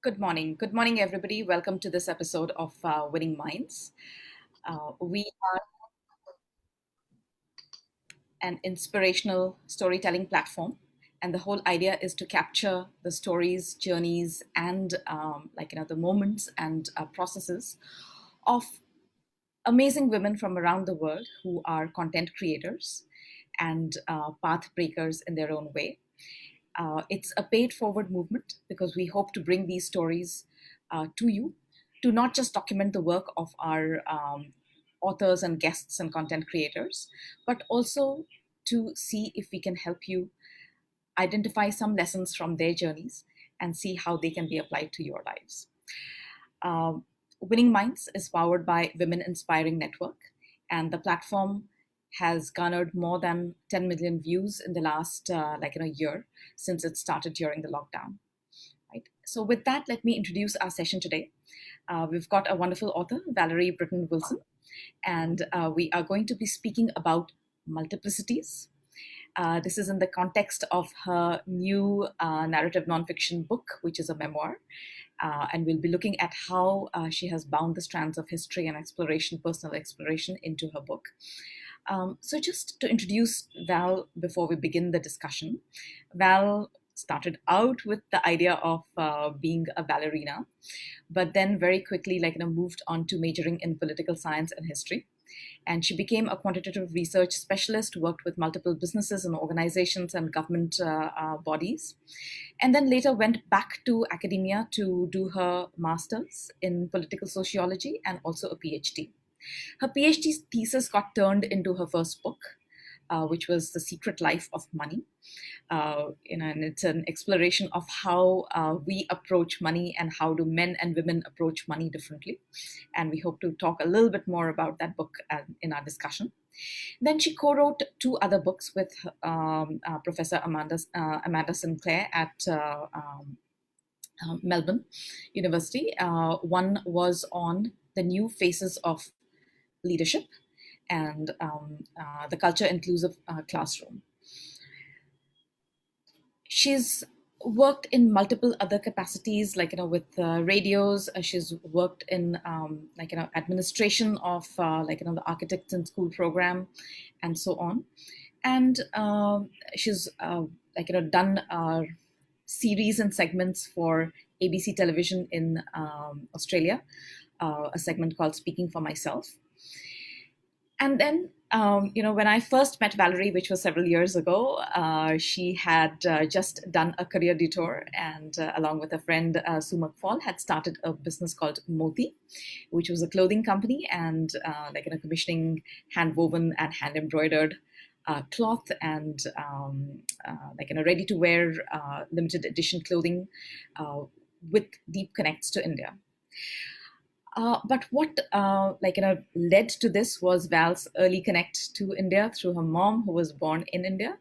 Good morning. Good morning, everybody. Welcome to this episode of Winning Minds. We are an inspirational storytelling platform, and the whole idea is to capture the stories, journeys, and the moments and processes of amazing women from around the world who are content creators and path breakers in their own way. It's a paid forward movement because we hope to bring these stories to you to not just document the work of our authors and guests and content creators, but also to see if we can help you identify some lessons from their journeys and see how they can be applied to your lives. Winning Minds is powered by Women Inspiring Network, and the platform has garnered more than 10 million views in the last year since it started during the lockdown. Right. So with that, let me introduce our session today. We've got a wonderful author, Valerie Britton Wilson, and we are going to be speaking about multiplicities. This is in the context of her new narrative nonfiction book, which is a memoir. And we'll be looking at how she has bound the strands of history and exploration, personal exploration, into her book. So just to introduce Val before we begin the discussion, Val started out with the idea of being a ballerina, but then very quickly moved on to majoring in political science and history. And she became a quantitative research specialist, worked with multiple businesses and organizations and government bodies, and then later went back to academia to do her master's in political sociology and also a PhD. Her PhD thesis got turned into her first book, which was The Secret Life of Money. And it's an exploration of how we approach money and how do men and women approach money differently. And we hope to talk a little bit more about that book in our discussion. Then she co-wrote two other books with Professor Amanda Sinclair at Melbourne University. One was on the new faces of leadership and the culture inclusive classroom. She's worked in multiple other capacities, with radios. She's worked in administration of the architects in school program, and so on. And she's done series and segments for ABC television in Australia, a segment called Speaking for Myself. And then, when I first met Valerie, which was several years ago, she had just done a career detour and along with a friend, Sue McFall, had started a business called Moti, which was a clothing company and commissioning hand-woven and hand-embroidered cloth and ready-to-wear limited edition clothing with deep connects to India. But what led to this was Val's early connect to India through her mom, who was born in India,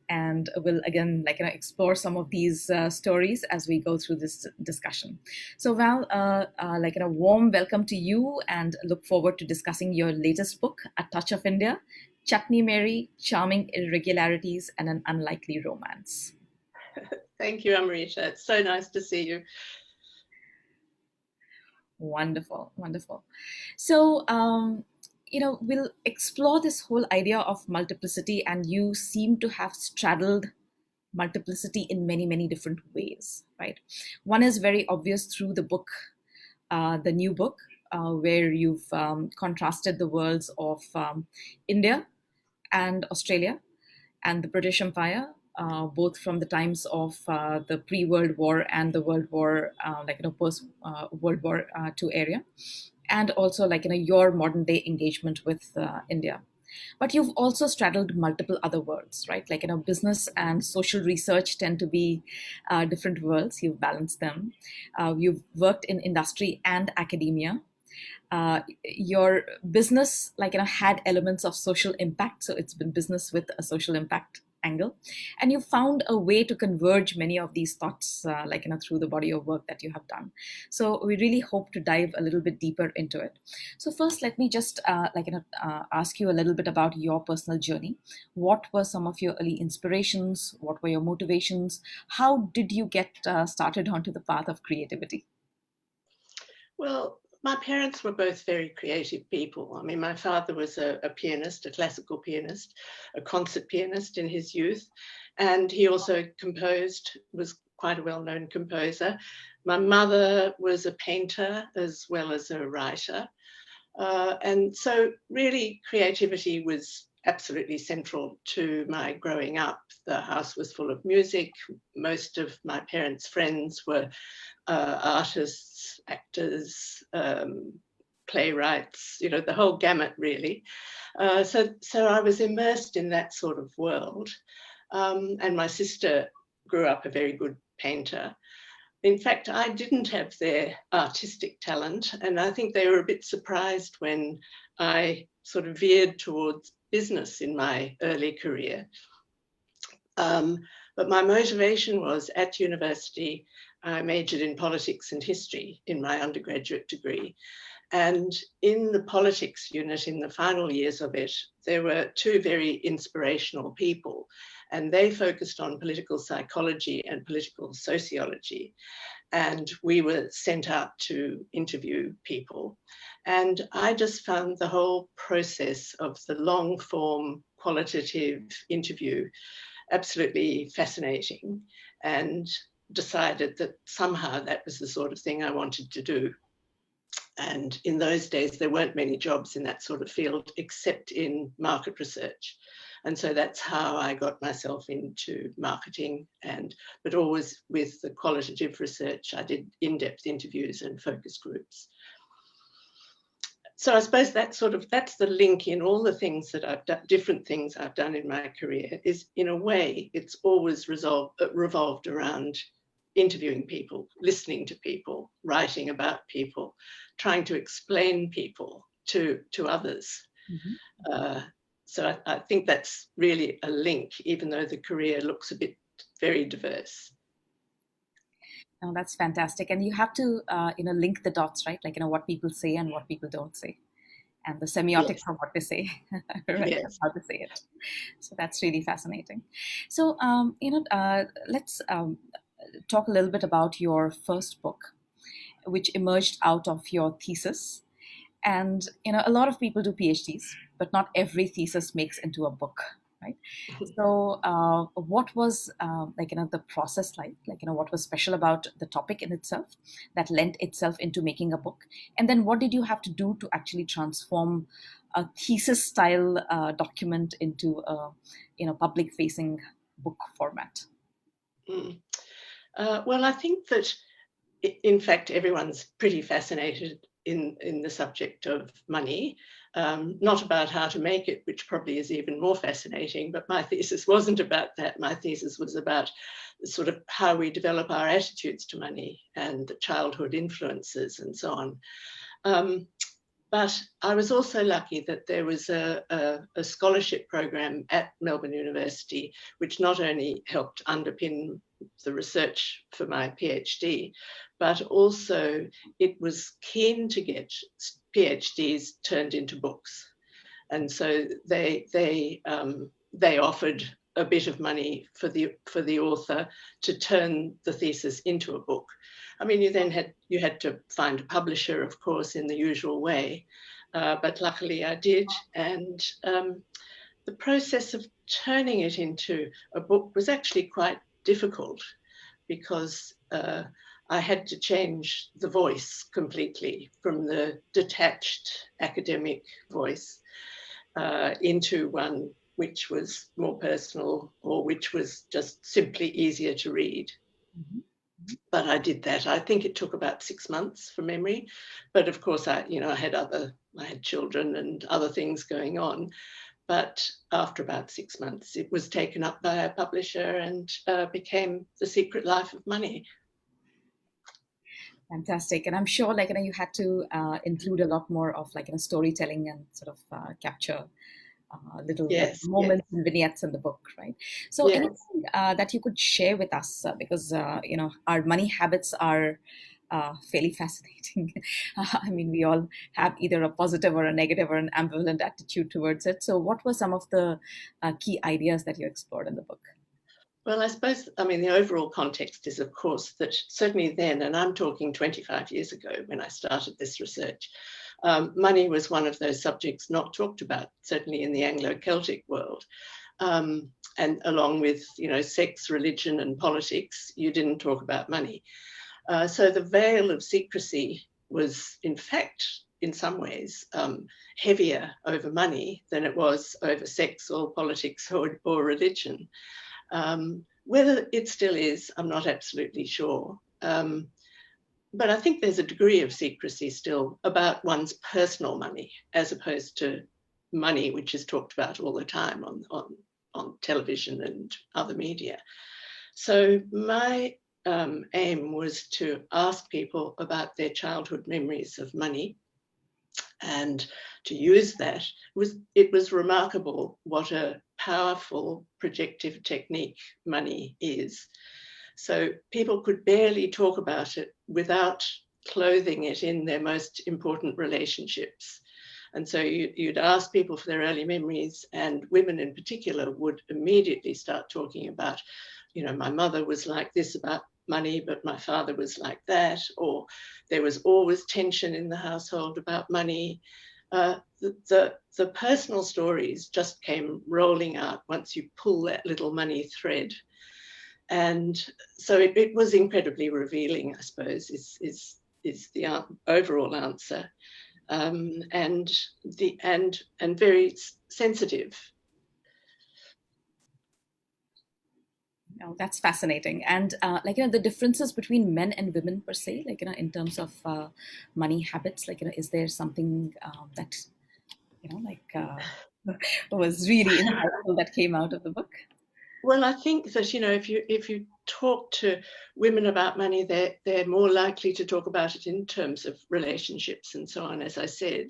and we'll again explore some of these stories as we go through this discussion. So Val, a warm welcome to you, and look forward to discussing your latest book, A Touch of India: Chutney Mary, Charming Irregularities and an Unlikely Romance. Thank you, Amrisha. It's so nice to see you. Wonderful, wonderful. So, we'll explore this whole idea of multiplicity, and you seem to have straddled multiplicity in many, many different ways, right? One is very obvious through the book, the new book, where you've contrasted the worlds of India and Australia and the British Empire, both from the times of the pre-World War and the World War, post-World War II area, and also your modern day engagement with India. But you've also straddled multiple other worlds, right? Business and social research tend to be different worlds. You've balanced them. You've worked in industry and academia. Your business had elements of social impact, so it's been business with a social impact angle, and you found a way to converge many of these thoughts through the body of work that you have done. So we really hope to dive a little bit deeper into it. So first, let me just ask you a little bit about your personal journey. What were some of your early inspirations? What were your motivations? How did you get started onto the path of creativity? Well, my parents were both very creative people. I mean, my father was a pianist, a classical pianist, a concert pianist in his youth, and he also composed, was quite a well-known composer. My mother was a painter as well as a writer. And so really creativity was absolutely central to my growing up. The house was full of music. Most of my parents' friends were artists, actors, playwrights, the whole gamut really. So I was immersed in that sort of world. And my sister grew up a very good painter. In fact, I didn't have their artistic talent, and I think they were a bit surprised when I sort of veered towards business in my early career. But my motivation was at university, I majored in politics and history in my undergraduate degree. And in the politics unit, in the final years of it, there were two very inspirational people, and they focused on political psychology and political sociology. And we were sent out to interview people. And I just found the whole process of the long form qualitative interview absolutely fascinating, and decided that somehow that was the sort of thing I wanted to do. And in those days, there weren't many jobs in that sort of field except in market research. And so that's how I got myself into marketing, but always with the qualitative research. I did in-depth interviews and focus groups. So I suppose that's the link in all the things that I've done, different things I've done in my career, is in a way, it's always revolved around interviewing people, listening to people, writing about people, trying to explain people to others. Mm-hmm. So I think that's really a link, even though the career looks a bit very diverse. Oh, that's fantastic. And you have to, link the dots, right? Like, what people say and what people don't say, and the semiotics Yes. of what they say, right? Yes. How to say it. So that's really fascinating. So, let's talk a little bit about your first book, which emerged out of your thesis. And, a lot of people do PhDs, but not every thesis makes into a book, right? So what was the process like? What was special about the topic in itself that lent itself into making a book? And then what did you have to do to actually transform a thesis style document into a public facing book format? Well, I think that in fact everyone's pretty fascinated in the subject of money, not about how to make it, which probably is even more fascinating, but my thesis wasn't about that. My thesis was about sort of how we develop our attitudes to money and the childhood influences and so on. But I was also lucky that there was a scholarship program at Melbourne University, which not only helped underpin the research for my PhD, but also it was keen to get PhDs turned into books. And so they offered a bit of money for the author to turn the thesis into a book. I mean, you had to find a publisher, of course, in the usual way, but luckily I did. And the process of turning it into a book was actually quite difficult, because I had to change the voice completely from the detached academic voice into one which was more personal, or which was just simply easier to read. Mm-hmm. But I did that. I think it took about 6 months from memory. But of course, I had children and other things going on. But after about 6 months, it was taken up by a publisher and became The Secret Life of Money. Fantastic. And I'm sure you had to include a lot more of storytelling and sort of capture little moments and vignettes in the book, right? So anything that you could share with us, because our money habits are fairly fascinating. I mean, we all have either a positive or a negative or an ambivalent attitude towards it. So what were some of the key ideas that you explored in the book? Well, I suppose, I mean, the overall context is, of course, that certainly then, and I'm talking 25 years ago when I started this research, money was one of those subjects not talked about, certainly in the Anglo-Celtic world. And along with, sex, religion, and politics, you didn't talk about money. So the veil of secrecy was, in fact, in some ways, heavier over money than it was over sex or politics or religion. Whether it still is, I'm not absolutely sure. But I think there's a degree of secrecy still about one's personal money, as opposed to money, which is talked about all the time on television and other media. So my aim was to ask people about their childhood memories of money, and to use that. It was remarkable what a powerful projective technique money is. So people could barely talk about it without clothing it in their most important relationships. And so you'd ask people for their early memories, and women in particular would immediately start talking about, my mother was like this about money, but my father was like that, or there was always tension in the household about money. The personal stories just came rolling out once you pull that little money thread. And so it was incredibly revealing, I suppose, is the overall answer. And very sensitive. Oh, that's fascinating. And the differences between men and women per se, in terms of money habits, is there something that, was really insightful that came out of the book? Well, I think that, if you talk to women about money, they're more likely to talk about it in terms of relationships and so on, as I said.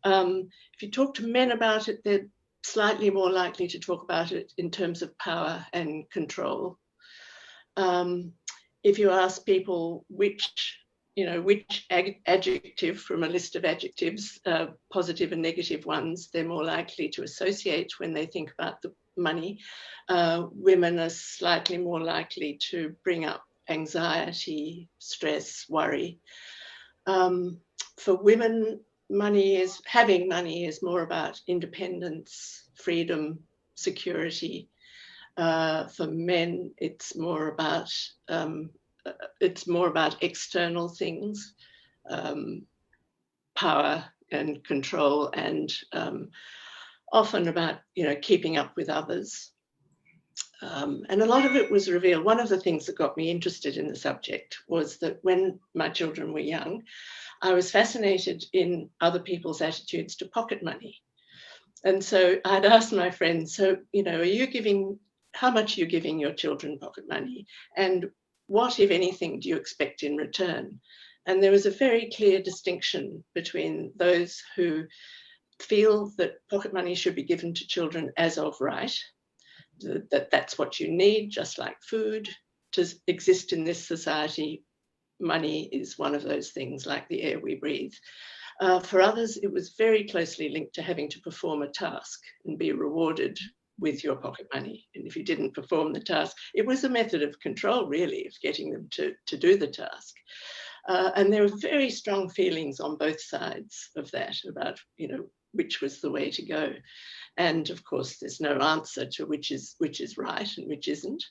If you talk to men about it, they're slightly more likely to talk about it in terms of power and control. If you ask people which adjective from a list of adjectives, positive and negative ones, they're more likely to associate when they think about the money. Women are slightly more likely to bring up anxiety, stress, worry. For women, having money is more about independence, freedom, security. For men, it's more about external things, power and control, and often about keeping up with others. And a lot of it was revealed. One of the things that got me interested in the subject was that when my children were young, I was fascinated in other people's attitudes to pocket money. And so I'd asked my friends, so, how much are you giving your children pocket money? And what, if anything, do you expect in return? And there was a very clear distinction between those who feel that pocket money should be given to children as of right, that that's what you need, just like food, to exist in this society. Money is one of those things, like the air we breathe. For others, it was very closely linked to having to perform a task and be rewarded with your pocket money. And if you didn't perform the task, it was a method of control, really, of getting them to do the task. And there were very strong feelings on both sides of that about, which was the way to go. And of course, there's no answer to which is right and which isn't.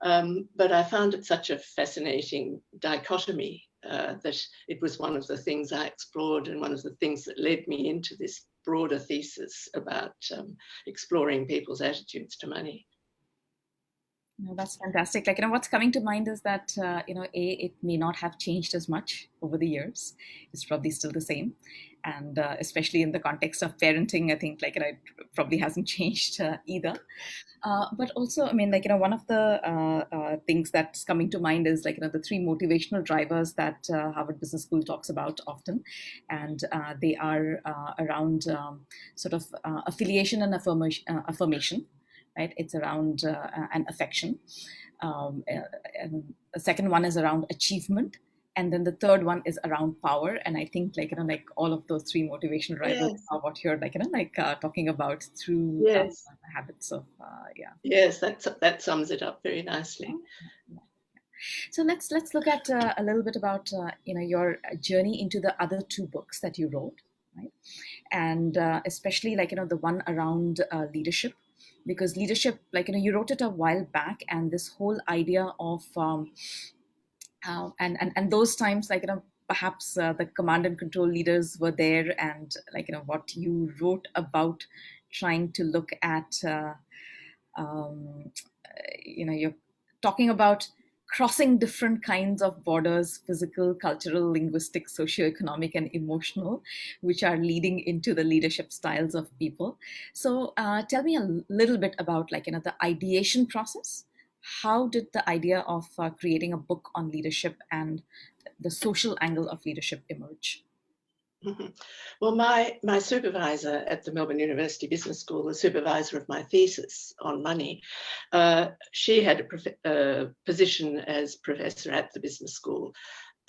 But I found it such a fascinating dichotomy that it was one of the things I explored, and one of the things that led me into this broader thesis about exploring people's attitudes to money. No, that's fantastic. What's coming to mind is that, it may not have changed as much over the years. It's probably still the same. And especially in the context of parenting, I think, it probably hasn't changed either. But also, one of the things that's coming to mind is, the three motivational drivers that Harvard Business School talks about often. And they are around sort of affiliation and affirmation. Right? It's around an affection. And the second one is around achievement, and then the third one is around power. And I think, like all of those three motivational drivers Yes, are what you're talking about through yes, habits of yeah. yes. That sums it up very nicely. So let's look at a little bit about your journey into the other two books that you wrote, right? And especially the one around leadership, because leadership, you wrote it a while back, and this whole idea of and those times, perhaps the command and control leaders were there, and what you wrote about trying to look at um, you're talking about crossing different kinds of borders, physical, cultural, linguistic, socioeconomic, and emotional, which are leading into the leadership styles of people. So tell me a little bit about the ideation process. How did the idea of creating a book on leadership and the social angle of leadership emerge? Mhm. Well, my supervisor at the Melbourne University Business School, the supervisor of my thesis on money, she had a position as professor at the business school,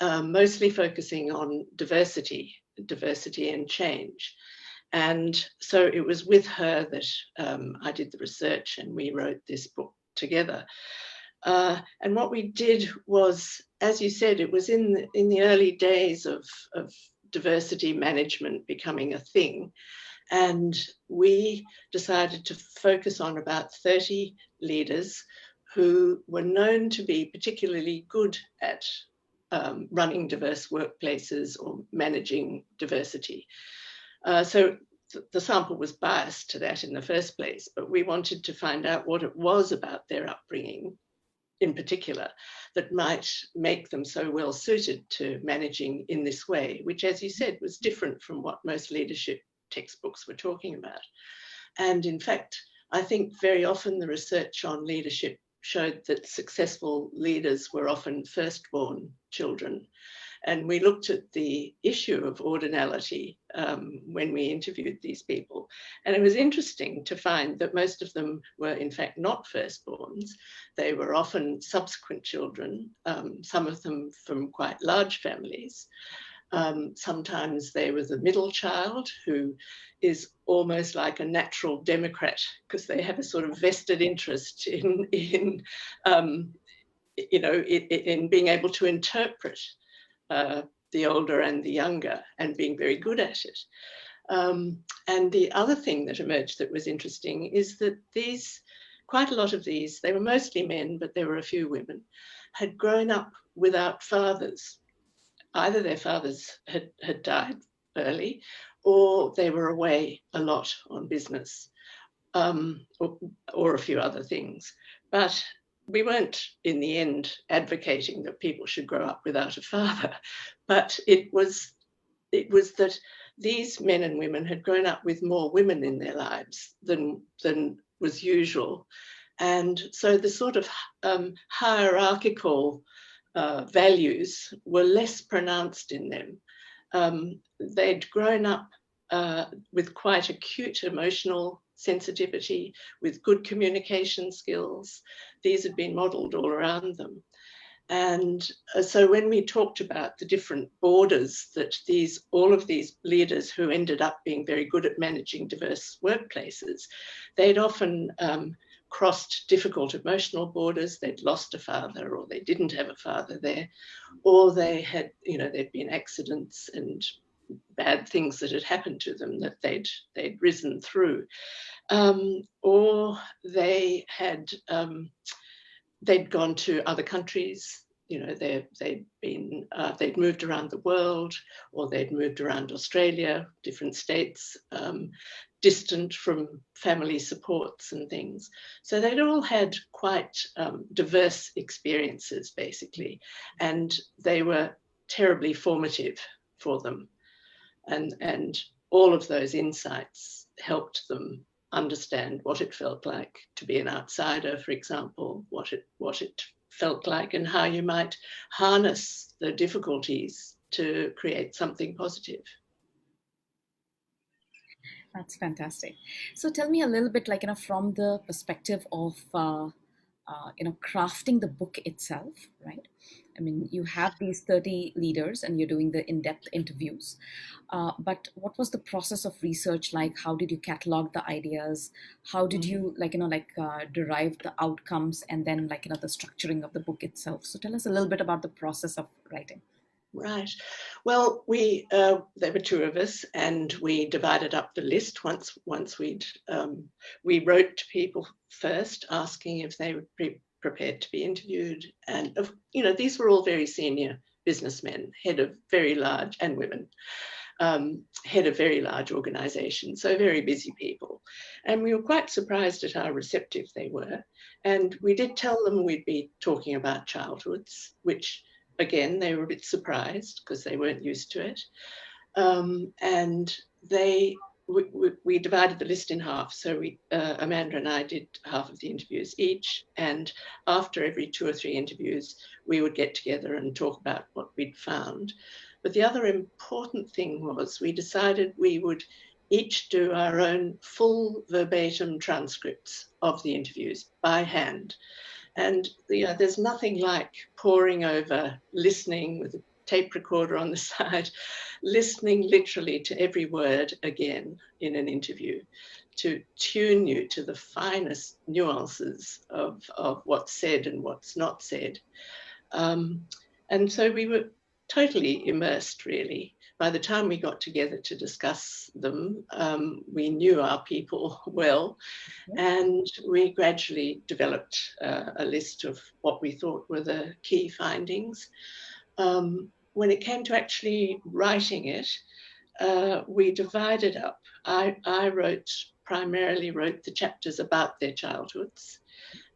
mostly focusing on diversity and change. And so it was with her that I did the research and we wrote this book together. And what we did was, as you said, it was in the early days of diversity management becoming a thing. And we decided to focus on about 30 leaders who were known to be particularly good at running diverse workplaces or managing diversity. So the sample was biased to that in the first place, but we wanted to find out what it was about their upbringing in particular that might make them so well suited to managing in this way, which, as you said, was different from what most leadership textbooks were talking about. And in fact, I think very often the research on leadership showed that successful leaders were often firstborn children. And we looked at the issue of ordinality when we interviewed these people. And it was interesting to find that most of them were, in fact, not firstborns. They were often subsequent children, some of them from quite large families. Sometimes they were the middle child, who is almost like a natural democrat because they have a sort of vested interest in being able to interpret the older and the younger, and being very good at it. And the other thing that emerged that was interesting is that quite a lot of these, they were mostly men, but there were a few women, had grown up without fathers. Either their fathers had died early, or they were away a lot on business, or a few other things. But we weren't, in the end, advocating that people should grow up without a father, but it was that these men and women had grown up with more women in their lives than was usual. And so the sort of hierarchical values were less pronounced in them. They'd grown up with quite acute emotional sensitivity, with good communication skills. These had been modelled all around them. And so when we talked about the different borders that all of these leaders who ended up being very good at managing diverse workplaces, they'd often crossed difficult emotional borders. They'd lost a father, or they didn't have a father there, or they had, there'd been accidents and bad things that had happened to them that they'd risen through, or they had they'd gone to other countries. They'd moved around the world, or they'd moved around Australia, different states, distant from family supports and things. So they'd all had quite diverse experiences, basically, and they were terribly formative for them. And all of those insights helped them understand what it felt like to be an outsider, for example, what it felt like, and how you might harness the difficulties to create something positive. That's fantastic. So tell me a little bit, from the perspective of, crafting the book itself, right? I mean, you have these 30 leaders and you're doing the in-depth interviews. But what was the process of research like? How did you catalog the ideas? How did you derive the outcomes, and then the structuring of the book itself? So tell us a little bit about the process of writing. Right. Well, there were two of us, and we divided up the list once we wrote to people first, asking if they would be prepared to be interviewed, and these were all very senior businessmen, head of very large, and women, head of very large organizations, so very busy people. And we were quite surprised at how receptive they were. And we did tell them we'd be talking about childhoods, which again, they were a bit surprised because they weren't used to it. And we divided the list in half. So Amanda and I did half of the interviews each. And after every 2 or 3 interviews, we would get together and talk about what we'd found. But the other important thing was we decided we would each do our own full verbatim transcripts of the interviews by hand. And there's nothing like poring over, listening with a tape recorder on the side, listening literally to every word again in an interview to tune you to the finest nuances of what's said and what's not said. And so we were totally immersed, really. By the time we got together to discuss them, we knew our people well, and we gradually developed a list of what we thought were the key findings. When it came to actually writing it, we divided up. I primarily wrote the chapters about their childhoods,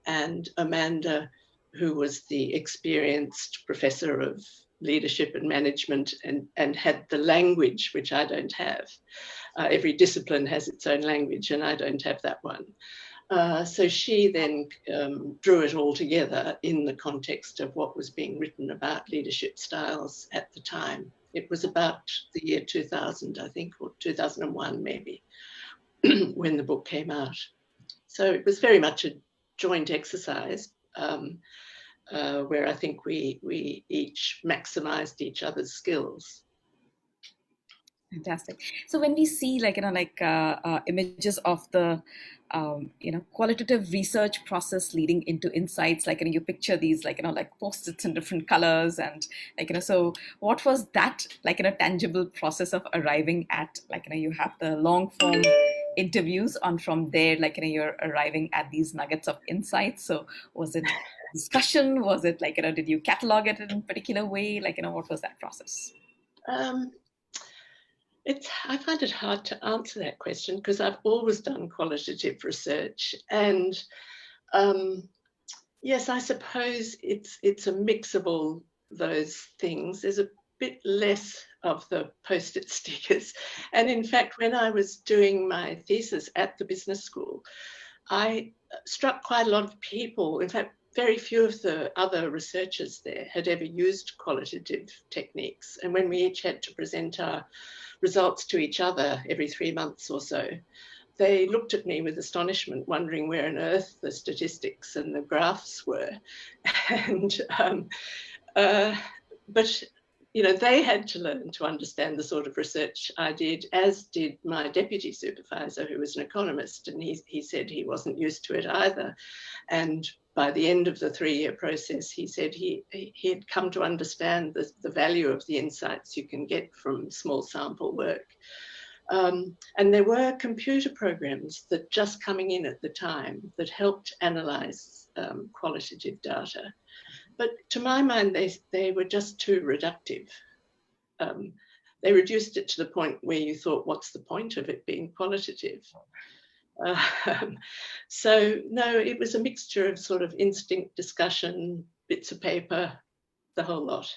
and Amanda, who was the experienced professor of leadership and management and had the language, which I don't have. Every discipline has its own language, and I don't have that one. So she then drew it all together in the context of what was being written about leadership styles at the time. It was about the year 2000, I think, or 2001 maybe, when the book came out. So it was very much a joint exercise where I think we each maximized each other's skills. Fantastic. So when we see images of the qualitative research process leading into insights, you picture these post-its in different colors, and so what was that tangible process of arriving at you have the long form interviews, on from there you're arriving at these nuggets of insights. So was it discussion? Was it did you catalog it in a particular way? What was that process? I find it hard to answer that question because I've always done qualitative research, and yes, I suppose it's a mix of all those things. There's a bit less of the post-it stickers, and in fact, when I was doing my thesis at the business school, I struck quite a lot of people. In fact, very few of the other researchers there had ever used qualitative techniques, and when we each had to present our results to each other every 3 months or so, they looked at me with astonishment, wondering where on earth the statistics and the graphs were. And but they had to learn to understand the sort of research I did, as did my deputy supervisor, who was an economist, and he said he wasn't used to it either. And by the end of the 3-year process, he said he had come to understand the value of the insights you can get from small sample work. And there were computer programs that just coming in at the time that helped analyze qualitative data. But to my mind, they were just too reductive. They reduced it to the point where you thought, what's the point of it being qualitative? So no, it was a mixture of sort of instinct, discussion, bits of paper, the whole lot.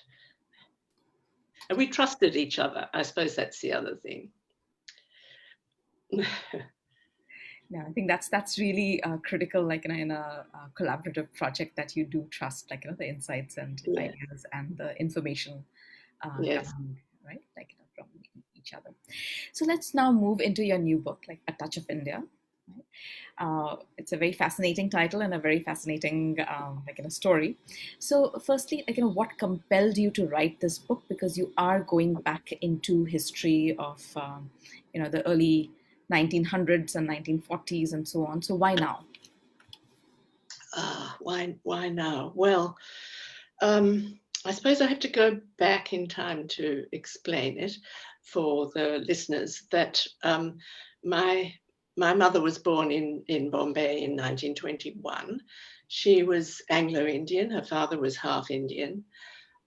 And we trusted each other. I suppose that's the other thing. Yeah, I think that's really critical, in a collaborative project, that you do trust, the insights and ideas and the information coming, right, from each other. So let's now move into your new book, A Touch of India. It's a very fascinating title and a very fascinating story. So firstly, what compelled you to write this book? Because you are going back into history of the early 1900s and 1940s and so on. So why now? Why now? Well, I suppose I have to go back in time to explain it for the listeners that my my mother was born in Bombay in 1921. She was Anglo-Indian. Her father was half Indian.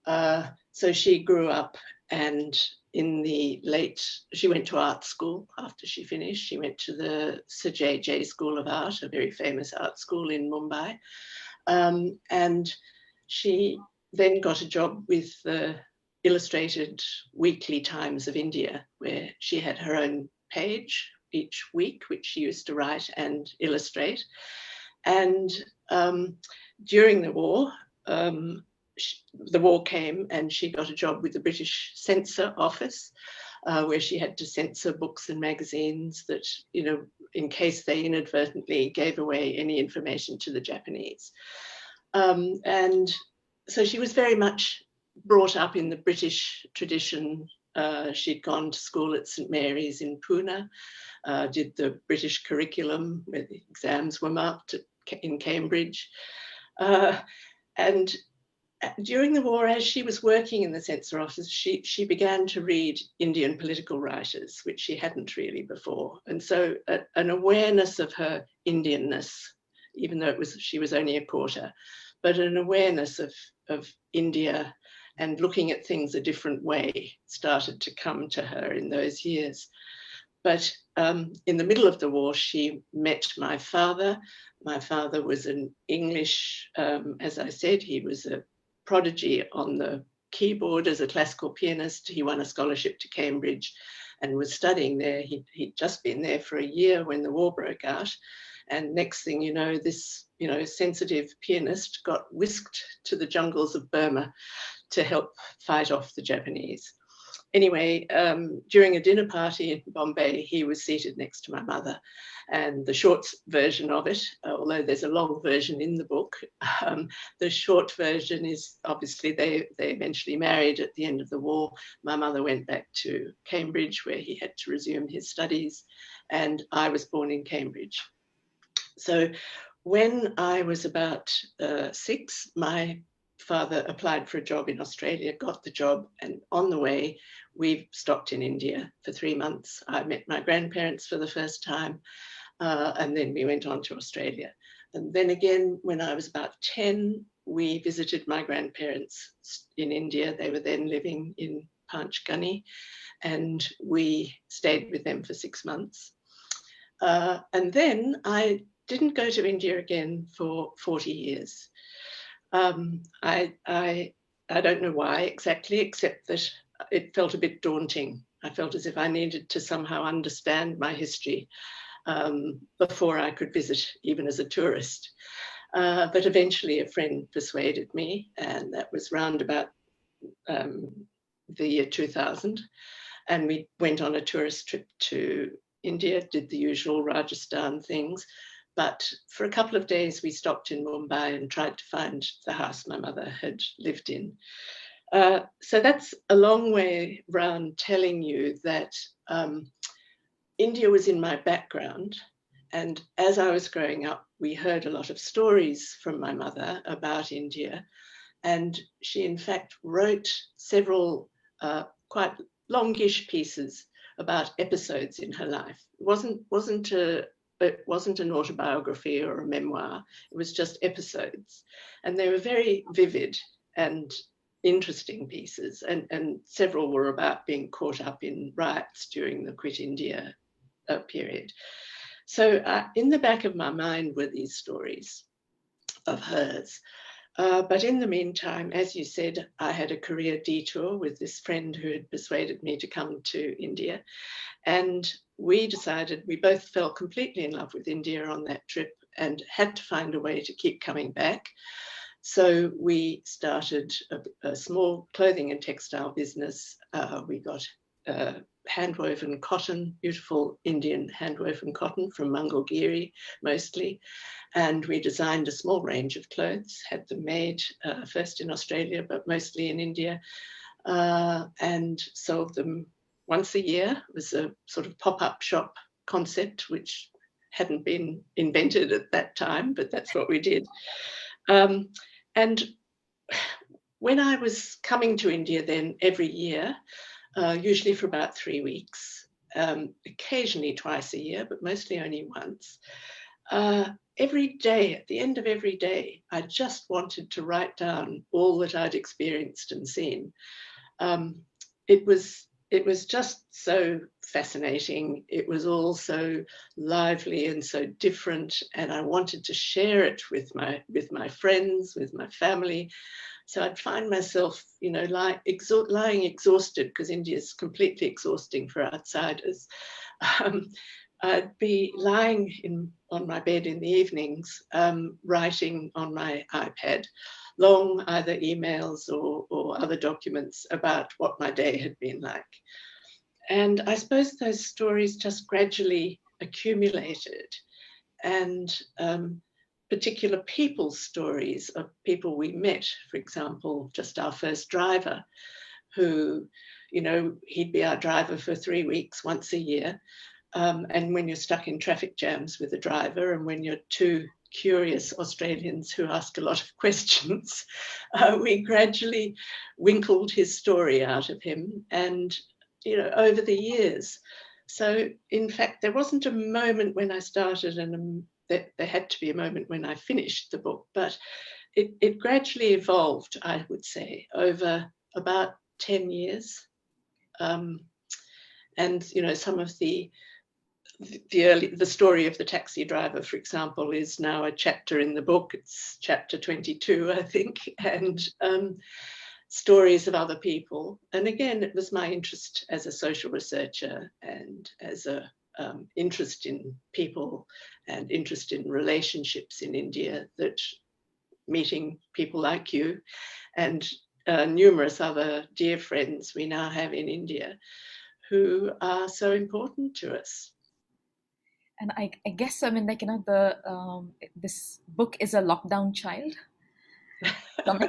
So she grew up, and she went to art school after she finished. She went to the Sir J. School of Art, a very famous art school in Mumbai. And she then got a job with the Illustrated Weekly Times of India, where she had her own page each week, which she used to write and illustrate. And during the war, the war came, and she got a job with the British Censor Office, where she had to censor books and magazines that, in case they inadvertently gave away any information to the Japanese. And so she was very much brought up in the British tradition. She'd gone to school at St. Mary's in Pune, did the British curriculum where the exams were marked in Cambridge. And during the war, as she was working in the censor office, she began to read Indian political writers, which she hadn't really before. And so an awareness of her Indianness, even though she was only a quarter, but an awareness of India and looking at things a different way started to come to her in those years. But in the middle of the war, she met my father. My father was an English, as I said, he was a prodigy on the keyboard as a classical pianist. He won a scholarship to Cambridge and was studying there. He'd just been there for a year when the war broke out. And next thing you know, this sensitive pianist got whisked to the jungles of Burma to help fight off the Japanese. Anyway, during a dinner party in Bombay, he was seated next to my mother. And the short version of it, although there's a long version in the book, the short version is obviously they eventually married at the end of the war. My mother went back to Cambridge, where he had to resume his studies, and I was born in Cambridge. So when I was about 6, my father applied for a job in Australia, got the job, and on the way, we stopped in India for 3 months. I met my grandparents for the first time, and then we went on to Australia. And then again, when I was about 10, we visited my grandparents in India. They were then living in Panchgani, and we stayed with them for 6 months. And then I didn't go to India again for 40 years. I don't know why exactly, except that it felt a bit daunting. I felt as if I needed to somehow understand my history before I could visit, even as a tourist. But eventually a friend persuaded me, and that was round about the year 2000. And we went on a tourist trip to India, did the usual Rajasthan things. But for a couple of days, we stopped in Mumbai and tried to find the house my mother had lived in. So that's a long way round telling you that India was in my background. And as I was growing up, we heard a lot of stories from my mother about India. And she, in fact, wrote several quite longish pieces about episodes in her life. It wasn't an autobiography or a memoir. It was just episodes. And they were very vivid and interesting pieces. And several were about being caught up in riots during the Quit India period. So in the back of my mind were these stories of hers. But in the meantime, as you said, I had a career detour with this friend who had persuaded me to come to India. And we decided, we both fell completely in love with India on that trip and had to find a way to keep coming back. So we started a small clothing and textile business. We got hand-woven cotton, beautiful Indian hand-woven cotton from Mangalgiri mostly. And we designed a small range of clothes, had them made first in Australia, but mostly in India, and sold them once a year. It was a sort of pop-up shop concept, which hadn't been invented at that time, but that's what we did. And when I was coming to India then every year, usually for about 3 weeks, occasionally twice a year, but mostly only once, every day, at the end of every day, I just wanted to write down all that I'd experienced and seen. It was just so fascinating. It was all so lively and so different, and I wanted to share it with my friends, with my family. So I'd find myself, lying exhausted, because India is completely exhausting for outsiders. I'd be lying on my bed in the evenings, writing on my iPad, long either emails or other documents about what my day had been like. And I suppose those stories just gradually accumulated, and particular people's stories of people we met, for example, just our first driver, who, he'd be our driver for 3 weeks once a year. And when you're stuck in traffic jams with a driver, and when you're two curious Australians who ask a lot of questions, we gradually winkled his story out of him, and, over the years. So, in fact, there wasn't a moment when I started and there had to be a moment when I finished the book, but it gradually evolved, I would say, over about 10 years. And, some of the story of the taxi driver, for example, is now a chapter in the book. It's chapter 22, I think, and stories of other people. And again, it was my interest as a social researcher and as a interest in people and interest in relationships in India, that meeting people like you and numerous other dear friends we now have in India who are so important to us. And I guess, this book is a lockdown child. Well,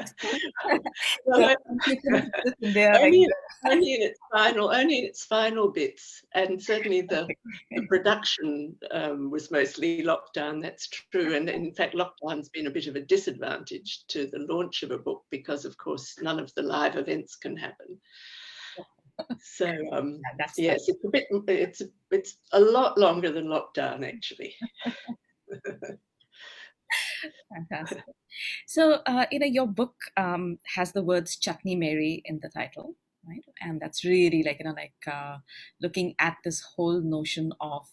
only in its final bits, and certainly the production was mostly lockdown. That's true, and in fact, lockdown's been a bit of a disadvantage to the launch of a book, because, of course, none of the live events can happen. So yes, it's a lot longer than lockdown, actually. Fantastic. So, your book has the words Chutney Mary in the title, right? And that's really looking at this whole notion of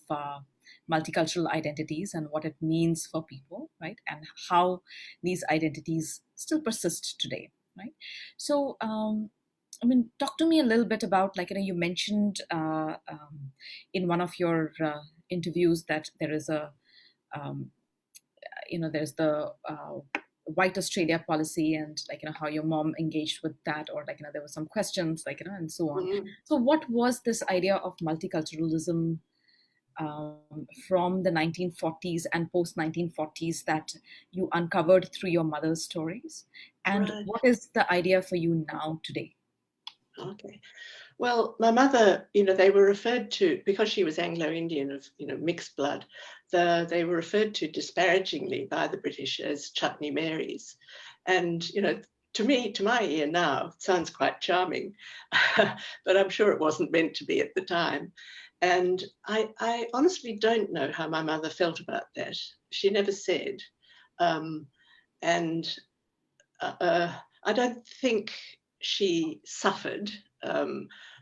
multicultural identities and what it means for people, right? And how these identities still persist today, right? So, talk to me a little bit about, you mentioned in one of your interviews that there is there's the White Australia policy, and how your mom engaged with that, or there were some questions, and so on. Mm-hmm. So what was this idea of multiculturalism from the 1940s and post 1940s that you uncovered through your mother's stories, and right. What is the idea for you now today? Okay. Well, my mother, they were referred to, because she was Anglo-Indian of, mixed blood, they were referred to disparagingly by the British as Chutney Marys. And, to my ear now, it sounds quite charming, but I'm sure it wasn't meant to be at the time. And I honestly don't know how my mother felt about that. She never said. And I don't think she suffered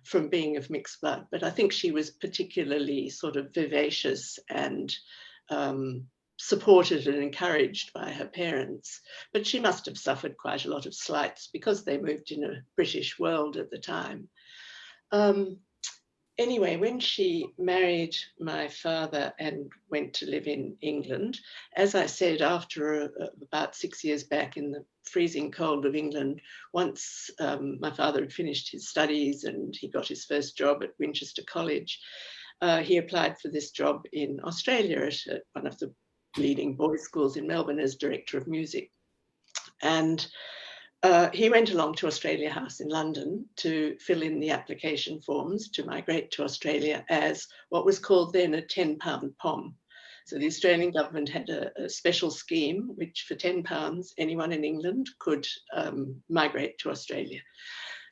from being of mixed blood, but I think she was particularly sort of vivacious and supported and encouraged by her parents. But she must have suffered quite a lot of slights because they moved in a British world at the time. anyway, when she married my father and went to live in England, as I said, after about 6 years back in the freezing cold of England, once my father had finished his studies and he got his first job at Winchester College, he applied for this job in Australia at one of the leading boys' schools in Melbourne as director of music. And he went along to Australia House in London to fill in the application forms to migrate to Australia as what was called then a £10 POM. So the Australian government had a special scheme which for £10 anyone in England could migrate to Australia.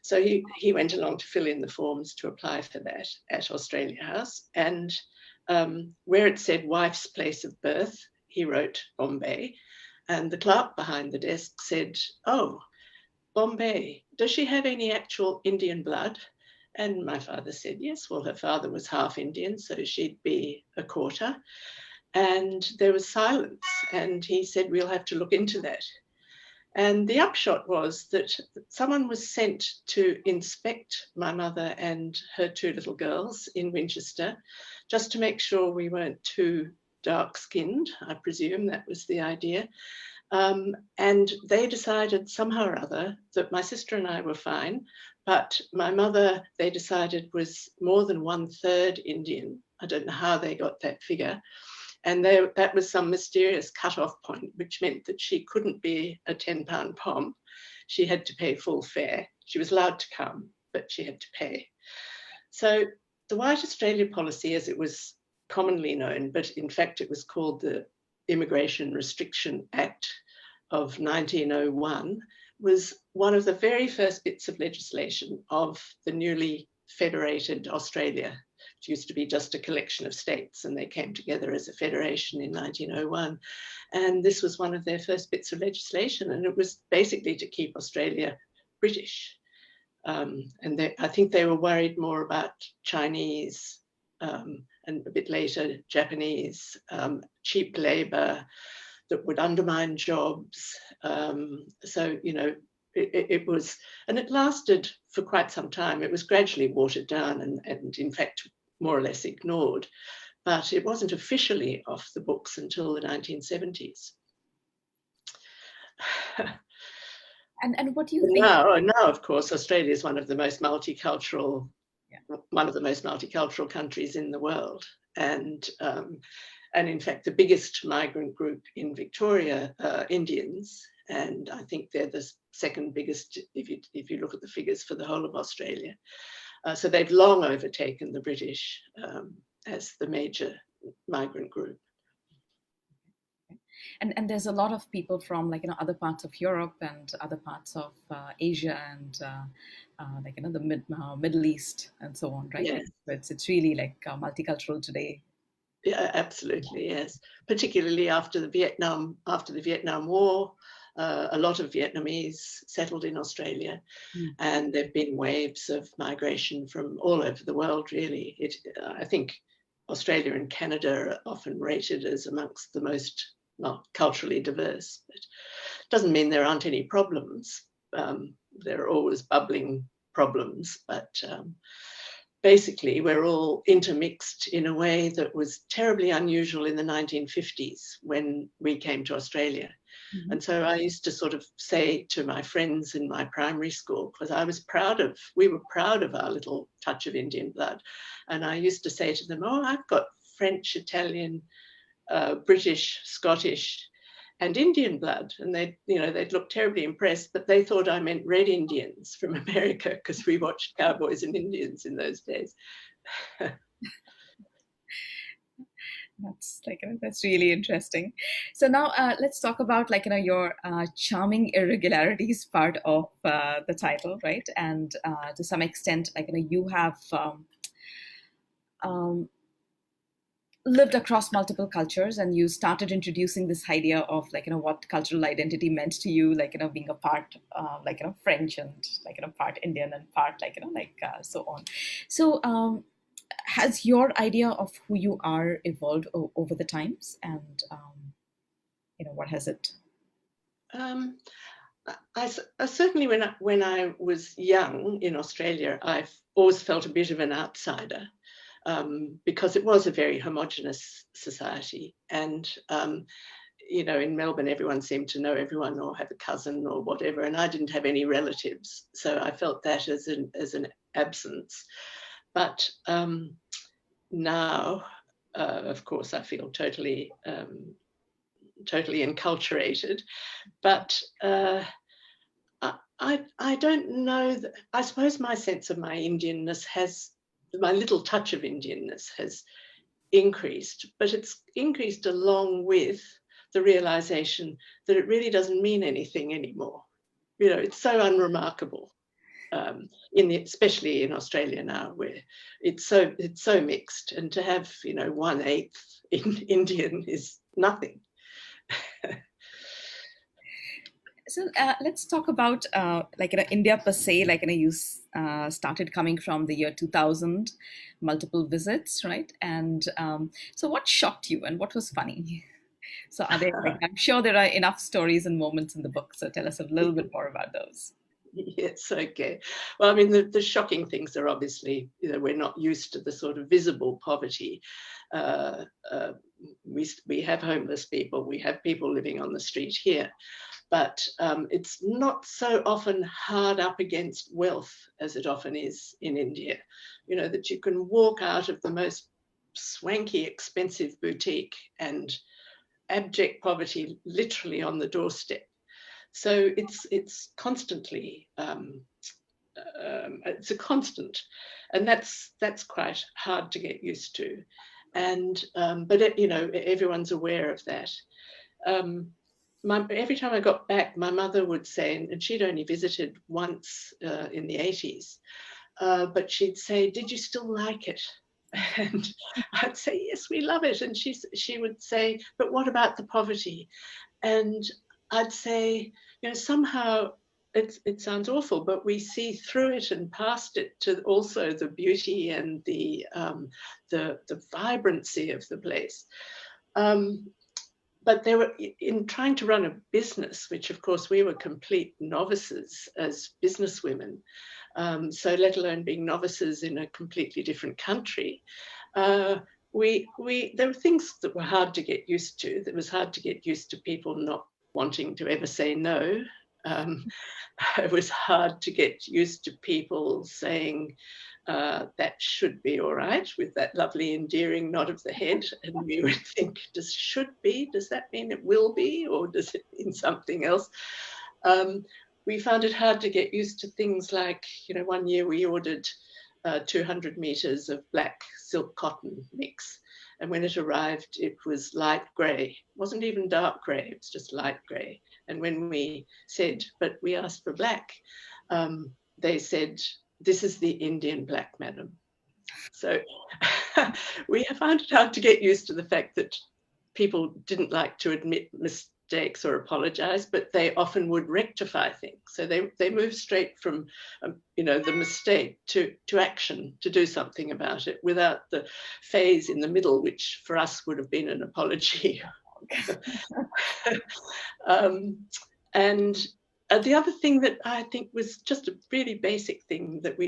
So he went along to fill in the forms to apply for that at Australia House. And where it said wife's place of birth, he wrote Bombay. And the clerk behind the desk said, "Oh, Bombay, does she have any actual Indian blood?" And my father said, yes, well, her father was half Indian, so she'd be a quarter. And there was silence. And he said, we'll have to look into that. And the upshot was that someone was sent to inspect my mother and her two little girls in Winchester, just to make sure we weren't too dark-skinned. I presume that was the idea. And they decided somehow or other that my sister and I were fine, but my mother, they decided, was more than 1/3 Indian. I don't know how they got that figure. And that was some mysterious cut-off point, which meant that she couldn't be a £10 POM. She had to pay full fare. She was allowed to come, but she had to pay. So the White Australia policy, as it was commonly known, but in fact it was called the Immigration Restriction Act of 1901, was one of the very first bits of legislation of the newly federated Australia. It used to be just a collection of states, and they came together as a federation in 1901. And this was one of their first bits of legislation, and it was basically to keep Australia British. And I think they were worried more about Chinese and a bit later Japanese cheap labour that would undermine jobs. So, you know, it was, and it lasted for quite some time. It was gradually watered down and in fact, more or less ignored, but it wasn't officially off the books until the 1970s. And what do you think? Now, of course, Australia is one of the most multicultural countries in the world, and in fact, the biggest migrant group in Victoria are Indians, and I think they're the second biggest if you look at the figures for the whole of Australia. So they've long overtaken the British as the major migrant group. And there's a lot of people from other parts of Europe and other parts of Asia and the Middle East and so on, right? Yes. It's really multicultural today. Yeah, absolutely, yes. Particularly after the Vietnam War, a lot of Vietnamese settled in Australia, and there've been waves of migration from all over the world. Really, I think Australia and Canada are often rated as amongst the most culturally diverse. But it doesn't mean there aren't any problems. There are always bubbling problems, but basically we're all intermixed in a way that was terribly unusual in the 1950s when we came to Australia. Mm-hmm. And so I used to sort of say to my friends in my primary school, because we were proud of our little touch of Indian blood. And I used to say to them, oh, I've got French, Italian, British, Scottish, and Indian blood. And they'd look terribly impressed, but they thought I meant red Indians from America because we watched Cowboys and Indians in those days. That's really interesting. So now let's talk about your charming irregularities part of the title, right? And to some extent, you have lived across multiple cultures, and you started introducing this idea of what cultural identity meant to you, being a part French and part Indian and part so on. So has your idea of who you are evolved over the times, and what has it? I certainly, when I was young in Australia, I've always felt a bit of an outsider. because it was a very homogenous society. And in Melbourne, everyone seemed to know everyone or have a cousin or whatever, and I didn't have any relatives, so I felt that as an absence. But now, of course, I feel totally enculturated. But I don't know. I suppose my sense of my Indianness my little touch of Indianness has increased, but it's increased along with the realization that it really doesn't mean anything anymore. It's so unremarkable, especially in Australia now, where it's so mixed, and to have 1/8 in Indian is nothing. So let's talk about India per se. You started coming from the year 2000, multiple visits, right? And so what shocked you and what was funny? So are there, I'm sure there are enough stories and moments in the book. So tell us a little bit more about those. Yes, okay. Well, I mean, the shocking things are obviously, we're not used to the sort of visible poverty. We have homeless people, we have people living on the street here, but it's not so often hard up against wealth as it often is in India. That you can walk out of the most swanky, expensive boutique and abject poverty literally on the doorstep. So it's constantly it's a constant, and that's quite hard to get used to. And but everyone's aware of that. Every time I got back, my mother would say, and she'd only visited once in the 80s, but she'd say, "Did you still like it?" And I'd say, "Yes, we love it." And she would say, "But what about the poverty?" And I'd say, somehow it sounds awful, but we see through it and past it to also the beauty and the vibrancy of the place. But they were in trying to run a business, which of course we were complete novices as businesswomen. So let alone being novices in a completely different country. There were things that were hard to get used to. It was hard to get used to people not wanting to ever say no. It was hard to get used to people saying that should be all right, with that lovely endearing nod of the head, and we would think, should does that mean it will be, or does it mean something else? We found it hard to get used to things like, one year we ordered 200 meters of black silk cotton mix. And when it arrived, it was light grey. It wasn't even dark grey, it was just light grey. And when we said, but we asked for black, they said, "This is the Indian black, madam." So we found it hard to get used to the fact that people didn't like to admit mistakes or apologize, but they often would rectify things. So they moved straight from, the mistake to action, to do something about it, without the phase in the middle, which for us would have been an apology. And the other thing that I think was just a really basic thing that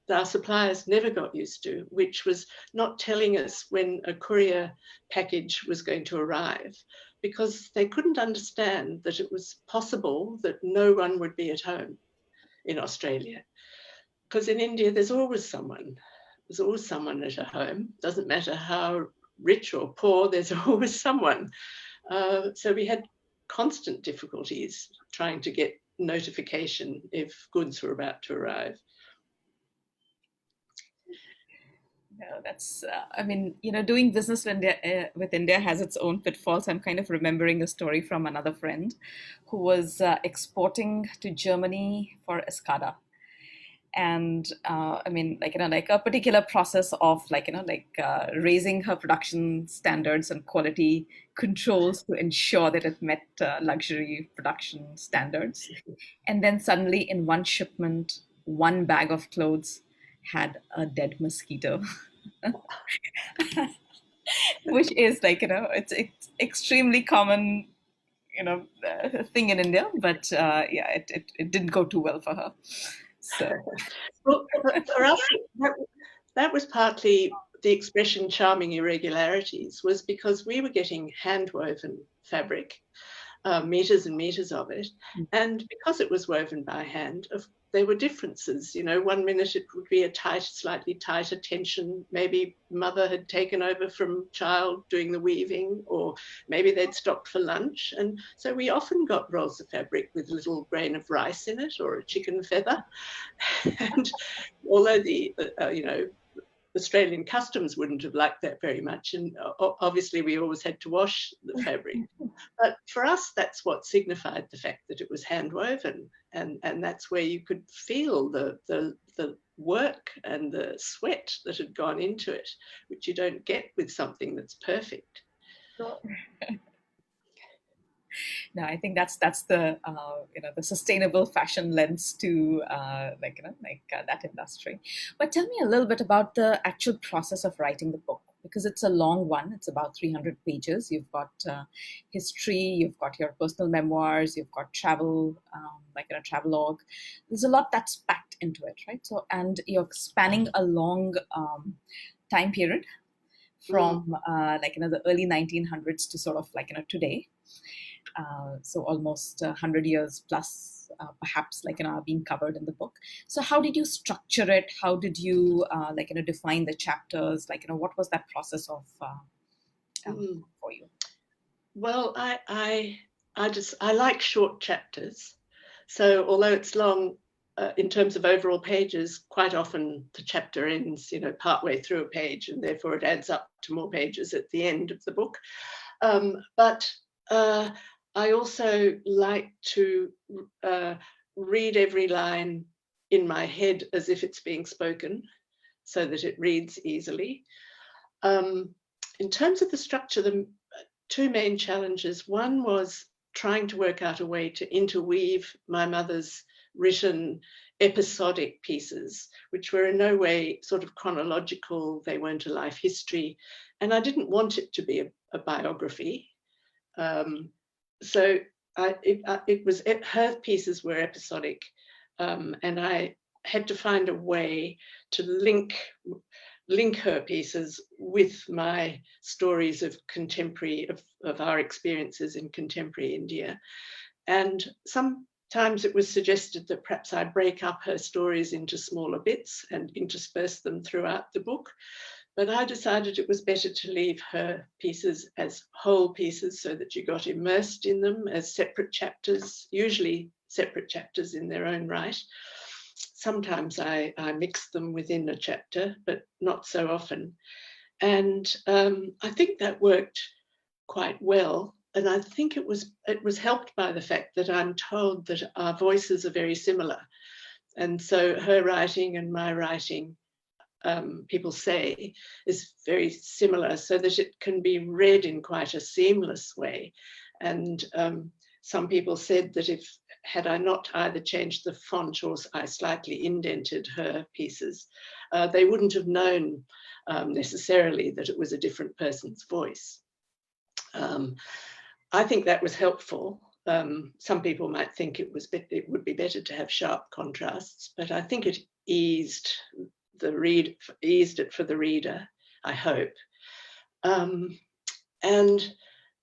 our suppliers never got used to, which was not telling us when a courier package was going to arrive, because they couldn't understand that it was possible that no one would be at home in Australia. Because in India, there's always someone at a home. Doesn't matter how rich or poor, there's always someone. So we had constant difficulties trying to get notification if goods were about to arrive. No, that's, doing business with India has its own pitfalls. I'm kind of remembering a story from another friend who was exporting to Germany for Escada. And a particular process of raising her production standards and quality controls to ensure that it met luxury production standards. And then suddenly in one shipment, one bag of clothes had a dead mosquito. Which is it's extremely common thing in India, but it didn't go too well for her. So well, for us, that was partly the expression charming irregularities was because we were getting hand-woven fabric, meters and meters of it. And because it was woven by hand, there were differences. You know, one minute it would be a tight, slightly tighter tension. Maybe mother had taken over from child doing the weaving, or maybe they'd stopped for lunch. And so we often got rolls of fabric with a little grain of rice in it or a chicken feather. And although the, Australian customs wouldn't have liked that very much. And obviously we always had to wash the fabric. But for us, that's what signified the fact that it was hand woven. And that's where you could feel the work and the sweat that had gone into it, which you don't get with something that's perfect. No, I think that's the the sustainable fashion lens to that industry. But tell me a little bit about the actual process of writing the book, because it's a long one. It's about 300 pages. You've got history, you've got your personal memoirs, you've got travel, travelogue. There's a lot that's packed into it, right? So, and you're spanning a long time period from the early 1900s to sort of today. So almost 100 years plus, perhaps are being covered in the book. So how did you structure it? How did you define the chapters? What was that process of for you? Well, I like short chapters. So although it's long in terms of overall pages, quite often the chapter ends, partway through a page, and therefore it adds up to more pages at the end of the book. But I also like to read every line in my head as if it's being spoken, so that it reads easily. In terms of the structure, the two main challenges. One was trying to work out a way to interweave my mother's written episodic pieces, which were in no way sort of chronological. They weren't a life history. And I didn't want it to be a biography. So her pieces were episodic, and I had to find a way to link her pieces with my stories of of our experiences in contemporary India. And sometimes it was suggested that perhaps I break up her stories into smaller bits and intersperse them throughout the book. But I decided it was better to leave her pieces as whole pieces so that you got immersed in them as separate chapters, usually separate chapters in their own right. Sometimes I mixed them within a chapter, but not so often. And I think that worked quite well. And I think it was helped by the fact that I'm told that our voices are very similar. And so her writing and my writing, people say, is very similar, so that it can be read in quite a seamless way. And some people said that had I not either changed the font or I slightly indented her pieces, they wouldn't have known necessarily that it was a different person's voice. I think that was helpful. Some people might think it would be better to have sharp contrasts, but I think it eased it for the reader, I hope. And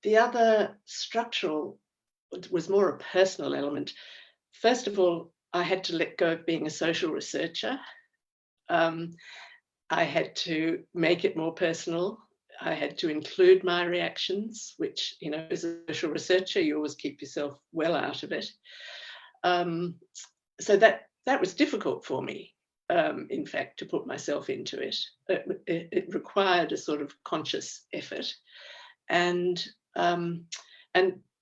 the other structural was more a personal element. First of all, I had to let go of being a social researcher. I had to make it more personal. I had to include my reactions, which, as a social researcher, you always keep yourself well out of it. So that was difficult for me. In fact, to put myself into it. It required a sort of conscious effort. And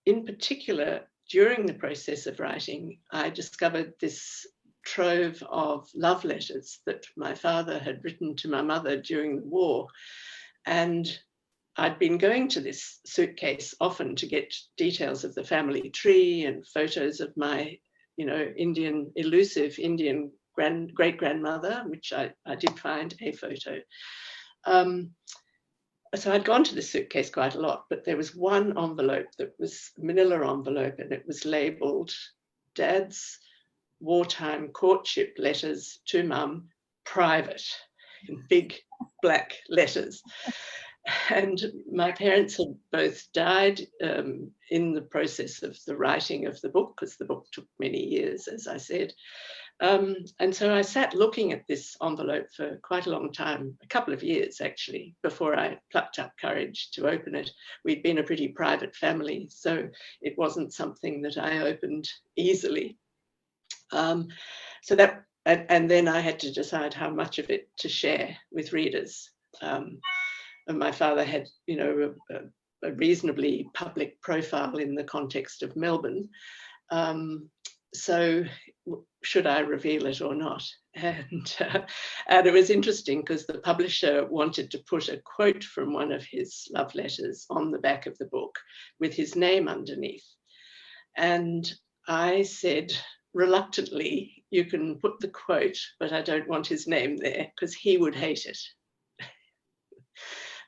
in particular, during the process of writing, I discovered this trove of love letters that my father had written to my mother during the war. And I'd been going to this suitcase often to get details of the family tree and photos of my, elusive Indian great-grandmother, which I did find a photo. So I'd gone to the suitcase quite a lot, but there was one envelope that was a manila envelope, and it was labelled Dad's wartime courtship letters to Mum, private. in big black letters. And my parents had both died in the process of the writing of the book, because the book took many years, as I said. And so I sat looking at this envelope for quite a long time, a couple of years actually, before I plucked up courage to open it. We'd been a pretty private family, so it wasn't something that I opened easily. So that, and then I had to decide how much of it to share with readers. And my father had, you know, a reasonably public profile in the context of Melbourne. So should I reveal it or not? And it was interesting because the publisher wanted to put a quote from one of his love letters on the back of the book with his name underneath. And I said, reluctantly, you can put the quote, but I don't want his name there because he would hate it.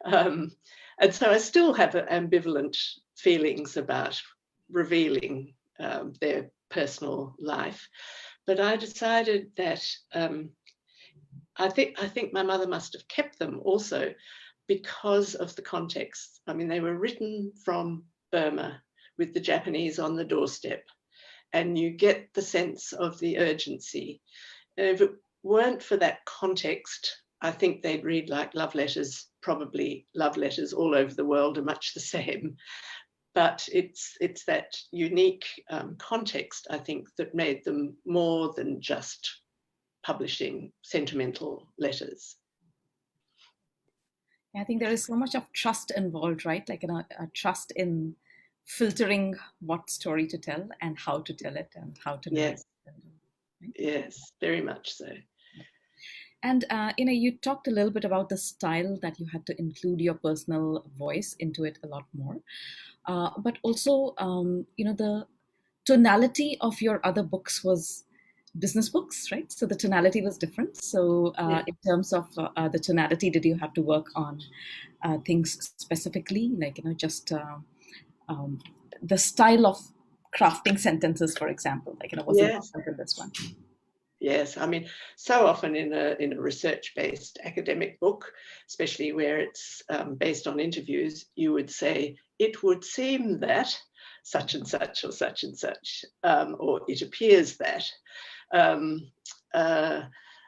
And so I still have ambivalent feelings about revealing their personal life. But I decided that I think my mother must have kept them also because of the context. I mean, they were written from Burma with the Japanese on the doorstep, and you get the sense of the urgency. And if it weren't for that context, I think they'd read like love letters. Probably love letters all over the world are much the same. But it's that unique context, I think, that made them more than just publishing sentimental letters. I think there is so much of trust involved, right? Like a trust in filtering what story to tell and how to tell it and how to narrate it. Right? Yes, very much so. And you talked a little bit about the style, that you had to include your personal voice into it a lot more, but also the tonality of your other books was business books, right? So the tonality was different. So in terms of the tonality, did you have to work on things specifically, like just the style of crafting sentences, for example, like was it different in this one? Yes, I mean, so often in a research-based academic book, especially where it's based on interviews, you would say, it would seem that such and such or such and such, or it appears that,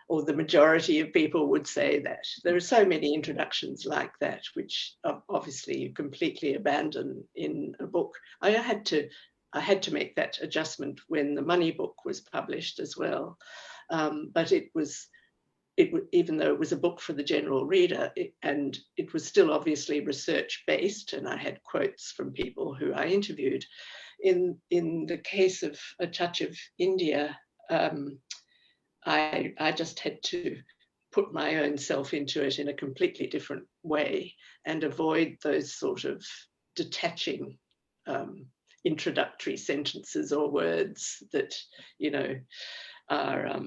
or the majority of people would say that. There are so many introductions like that, which obviously you completely abandon in a book. I had to make that adjustment when the Money book was published as well. But even though it was a book for the general reader, and it was still obviously research-based, and I had quotes from people who I interviewed. In the case of A Touch of India, I just had to put my own self into it in a completely different way and avoid those sort of detaching introductory sentences or words that, are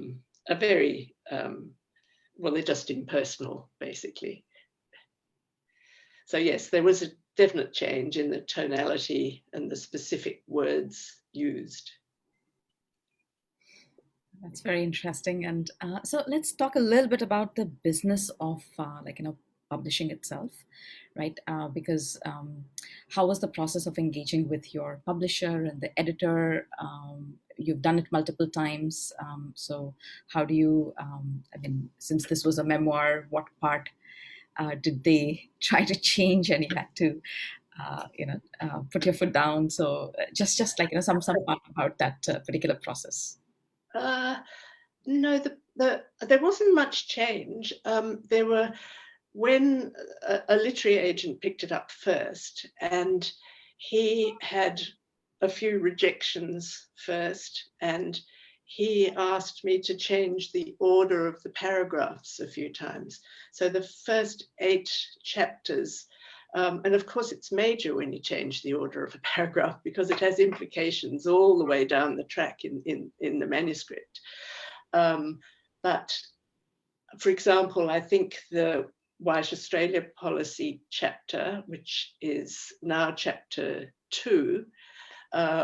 very, well, they're just impersonal, basically. So yes, there was a definite change in the tonality and the specific words used. That's very interesting. And so let's talk a little bit about the business of publishing itself, right? Because how was the process of engaging with your publisher and the editor? You've done it multiple times. So how do you, since this was a memoir, what part did they try to change and you had to, put your foot down? So just some part about that particular process. No, there wasn't much change. There were, when a literary agent picked it up first, and he had a few rejections first, and he asked me to change the order of the paragraphs a few times. So the first 8 chapters, and of course it's major when you change the order of a paragraph because it has implications all the way down the track in the manuscript. But for example, I think the White Australia policy chapter, which is now chapter 2,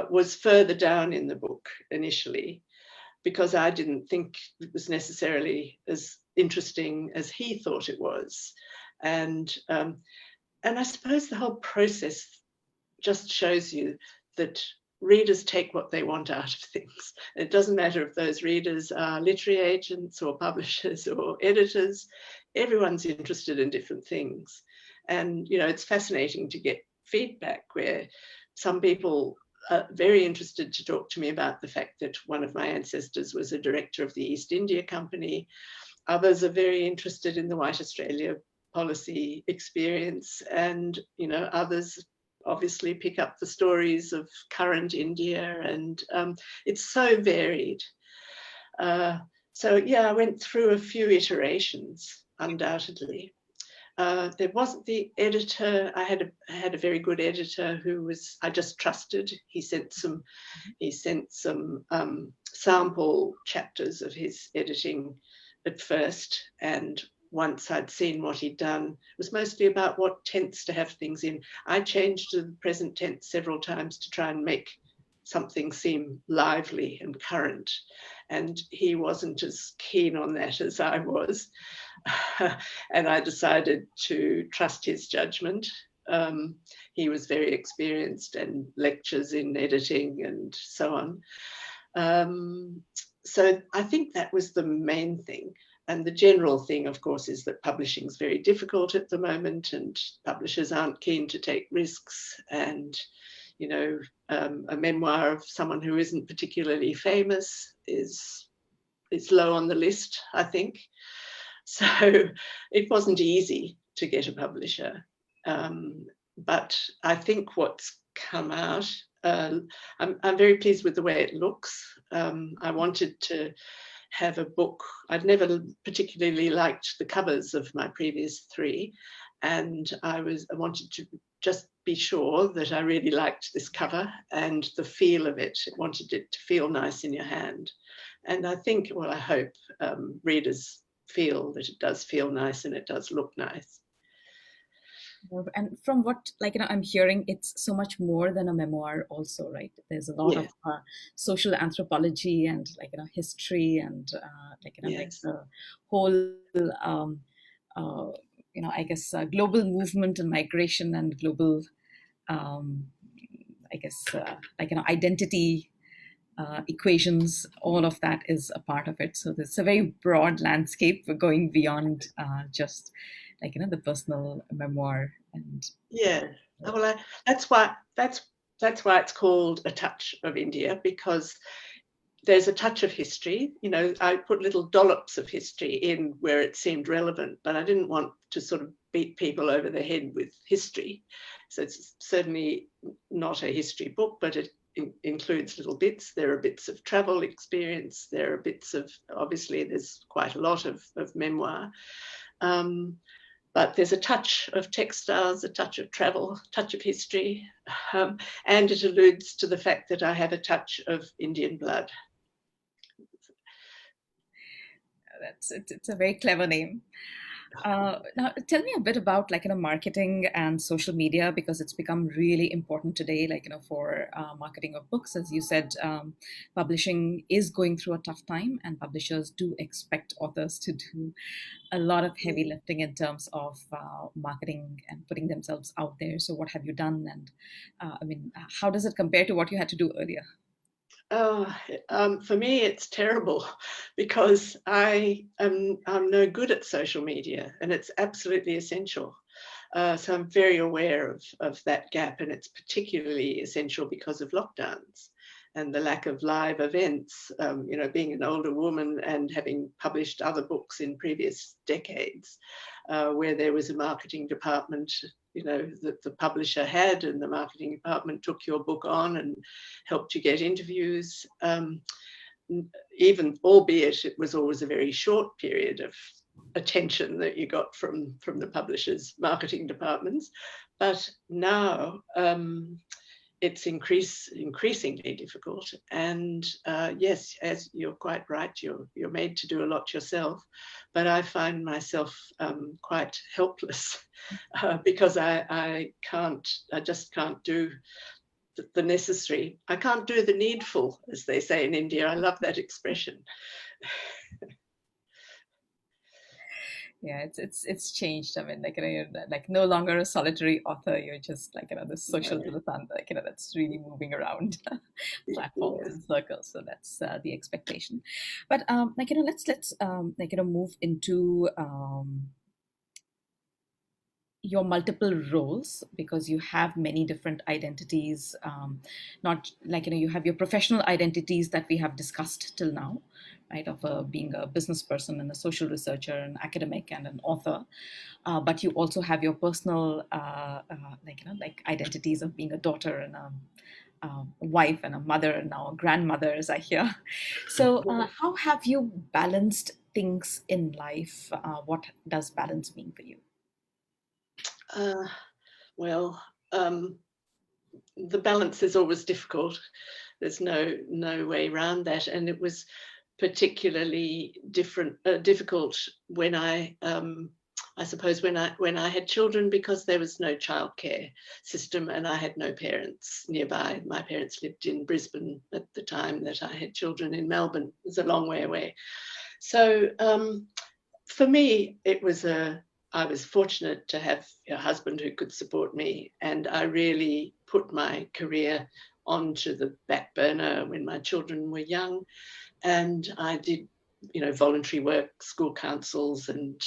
was further down in the book initially because I didn't think it was necessarily as interesting as he thought it was. And I suppose the whole process just shows you that readers take what they want out of things. It doesn't matter if those readers are literary agents or publishers or editors. Everyone's interested in different things. And, you know, it's fascinating to get feedback where some people are very interested to talk to me about the fact that one of my ancestors was a director of the East India Company. Others are very interested in the White Australia policy experience, and, you know, others obviously pick up the stories of current India, and it's so varied. So yeah, I went through a few iterations, undoubtedly. There wasn't the editor. I had a very good editor who I just trusted. He sent some sample chapters of his editing at first, and once I'd seen what he'd done, it was mostly about what tense to have things in. I changed to the present tense several times to try and make something seem lively and current, and he wasn't as keen on that as I was. And I decided to trust his judgment. He was very experienced and lectures in editing and so on. So I think that was the main thing. And the general thing, of course, is that publishing is very difficult at the moment, and publishers aren't keen to take risks. And, you know, a memoir of someone who isn't particularly famous is low on the list, I think. So it wasn't easy to get a publisher. But I think what's come out, I'm very pleased with the way it looks. I wanted to have a book. I'd never particularly liked the covers of my previous three, and I wanted to just be sure that I really liked this cover and the feel of it. I wanted it to feel nice in your hand. And I think, well, I hope readers feel that it does feel nice and it does look nice. And from what, like, you know, I'm hearing, it's so much more than a memoir also, right? There's a lot Yes. of social anthropology and, like, you know, history and, like, you know, Yes. like the whole, you know, I guess, global movement and migration and global, I guess, like, you know, identity equations, all of that is a part of it. So there's a very broad landscape going beyond just, like, you know, the personal memoir. And yeah, well, that's why it's called A Touch of India, because there's a touch of history. You know, I put little dollops of history in where it seemed relevant, but I didn't want to sort of beat people over the head with history. So it's certainly not a history book, but it includes little bits. There are bits of travel experience. There are bits of, obviously, there's quite a lot of memoir. But there's a touch of textiles, a touch of travel, a touch of history, and it alludes to the fact that I have a touch of Indian blood. It's a very clever name. Now, tell me a bit about, like, you know, marketing and social media, because it's become really important today, like, you know, for marketing of books. As you said, publishing is going through a tough time, and publishers do expect authors to do a lot of heavy lifting in terms of marketing and putting themselves out there. So what have you done? And I mean, how does it compare to what you had to do earlier? For me, it's terrible because I'm no good at social media, and it's absolutely essential. So I'm very aware of that gap, and it's particularly essential because of lockdowns and the lack of live events. You know, being an older woman and having published other books in previous decades, where there was a marketing department, you know, that the publisher had, and the marketing department took your book on and helped you get interviews. Even, albeit it was always a very short period of attention that you got from the publisher's marketing departments. But now it's increasingly difficult. And yes, as you're quite right, you're made to do a lot yourself. But I find myself quite helpless because I just can't do the necessary. I can't do the needful, as they say in India. I love that expression. Yeah, it's changed. I mean, like, you're like no longer a solitary author. You're just like, this social dilettante, like, that's really moving around platforms Yes. and circles. So that's the expectation. But like, let's like, move into your multiple roles, because you have many different identities. Not like, you have your professional identities that we have discussed till now, right, of being a business person and a social researcher, an academic and an author. But you also have your personal like, like identities of being a daughter and a wife and a mother and now a grandmother, as I hear. So how have you balanced things in life? What does balance mean for you? Well, the balance is always difficult. There's no way around that, and it was particularly difficult when I suppose when I had children, because there was no childcare system and I had no parents nearby. My parents lived in Brisbane at the time that I had children in Melbourne. It was a long way away. So for me, I was fortunate to have a husband who could support me, and I really put my career onto the back burner when my children were young, and I did, voluntary work, school councils, and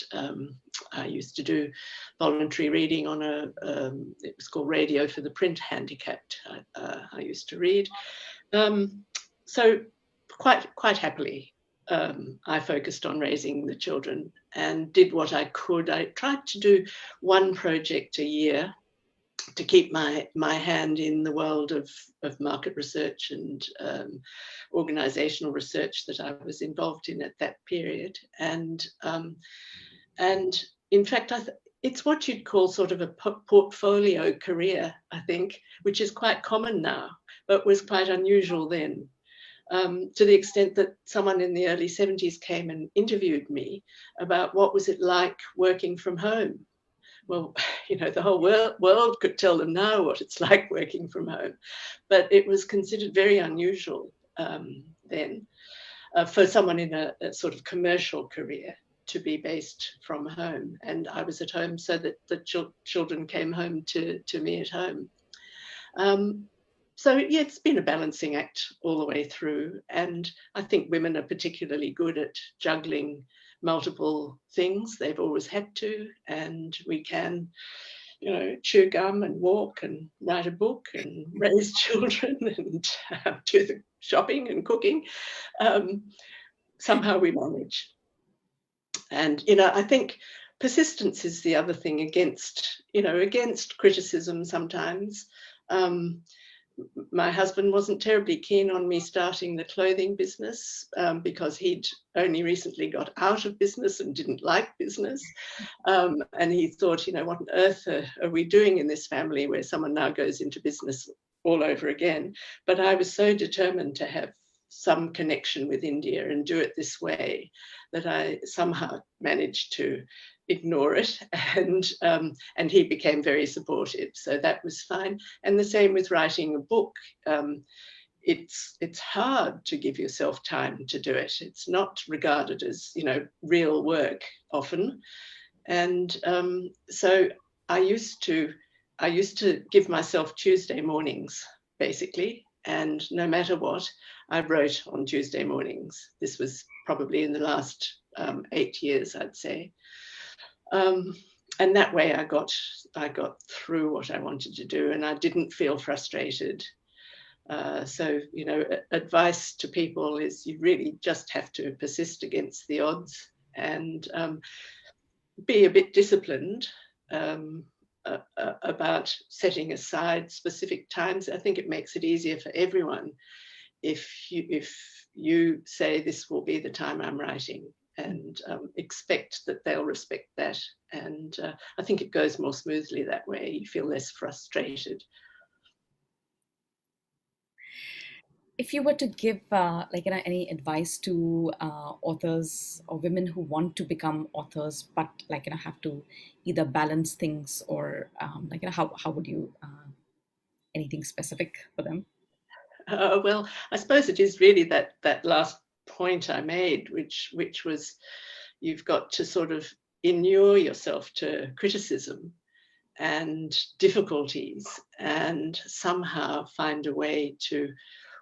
I used to do voluntary reading on it was called Radio for the Print Handicapped. I used to read. So quite happily, I focused on raising the children and did what I could. I tried to do one project a year to keep my hand in the world of market research and organizational research that I was involved in at that period. And in fact, it's what you'd call sort of a portfolio career, I think, which is quite common now, but was quite unusual then. To the extent that someone in the early 70s came and interviewed me about what was it like working from home. Well, the whole world could tell them now what it's like working from home, but it was considered very unusual then for someone in a sort of commercial career to be based from home. And I was at home so that the children came home to me at home. So, yeah, it's been a balancing act all the way through. And I think women are particularly good at juggling multiple things. They've always had to, and we can, chew gum and walk and write a book and raise children and do the shopping and cooking. Somehow we manage. And, I think persistence is the other thing against criticism sometimes. My husband wasn't terribly keen on me starting the clothing business because he'd only recently got out of business and didn't like business. And he thought, what on earth are we doing in this family where someone now goes into business all over again? But I was so determined to have some connection with India and do it this way that I somehow managed to ignore it, and he became very supportive, so that was fine. And the same with writing a book. It's hard to give yourself time to do it. It's not regarded as real work often, and so I used to give myself Tuesday mornings basically, and no matter what, I wrote on Tuesday mornings. This was probably in the last 8 years, I'd say. And that way I got through what I wanted to do, and I didn't feel frustrated. So, advice to people is you really just have to persist against the odds and be a bit disciplined about setting aside specific times. I think it makes it easier for everyone if you say this will be the time I'm writing, and expect that they'll respect that. And I think it goes more smoothly that way. You feel less frustrated. If you were to give any advice to authors or women who want to become authors, but have to either balance things, or how would you anything specific for them? Well, I suppose it is really that last point I made, which was you've got to sort of inure yourself to criticism and difficulties and somehow find a way to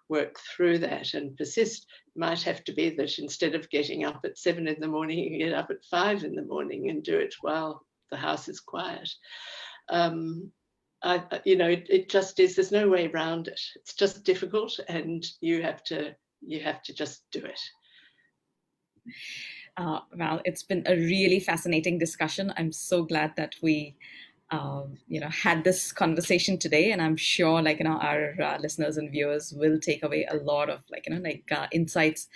work through that and persist. It might have to be that instead of getting up at 7 in the morning, you get up at 5 in the morning and do it while the house is quiet. It just is. There's no way around it. It's just difficult, and you have to just do it. Well, it's been a really fascinating discussion. I'm so glad that we had this conversation today, and I'm sure our listeners and viewers will take away a lot of insights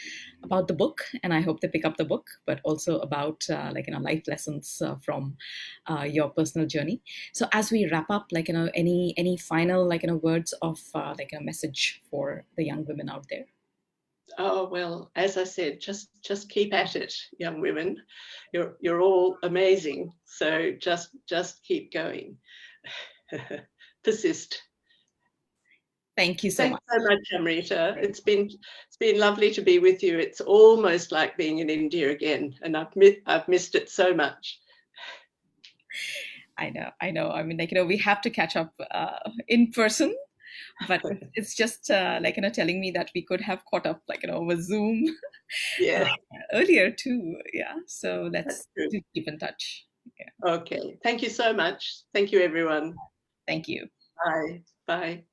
about the book, and I hope they pick up the book, but also about life lessons from your personal journey. So as we wrap up, any final words of message for the young women out there? Oh, well, as I said, just keep at it, young women. You're all amazing. So just keep going. Persist. Thank you so much. Thanks so much, Amrita. It's been lovely to be with you. It's almost like being in India again, and I've missed it so much. I know. I mean, we have to catch up in person. But it's just telling me that we could have caught up over Zoom earlier too. Yeah, so let's keep in touch. Yeah. Okay, thank you so much. Thank you, everyone. Thank you. Bye.